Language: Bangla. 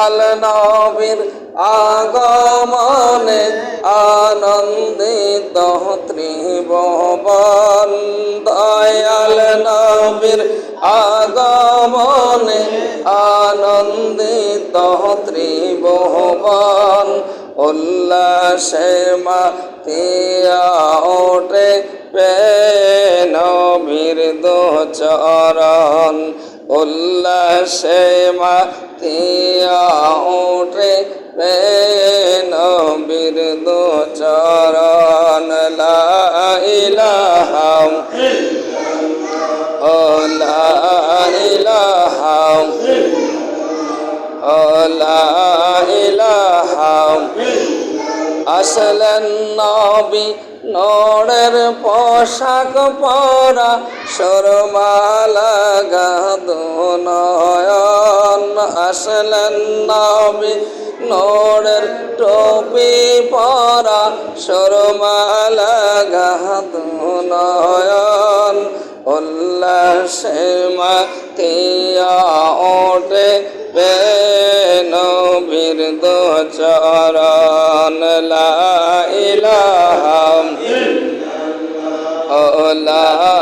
দয়াল নবীর আগমনে আনন্দিত ত্রিভুবন দয়াল নবীর আগমনে আনন্দিত ত্রিভুবন উল্লাসে মাতিয়া ওঠে নবীর দোচরণ উল্লাসে মাতিয়া ওঠে নবীর দোচরণ লা ইলাহা লা ইলাহা লা ইলাহা আসলেন নবী নূরের পোশাক পরা সুরমা লাগা দুনয়ন আসলেন নবী নূরের টুপি পরা সুরমা লাগা দুনয়ন উল্লাসে মাতিয়া ওঠে নবীর দোচরণ লা ইলাহা লা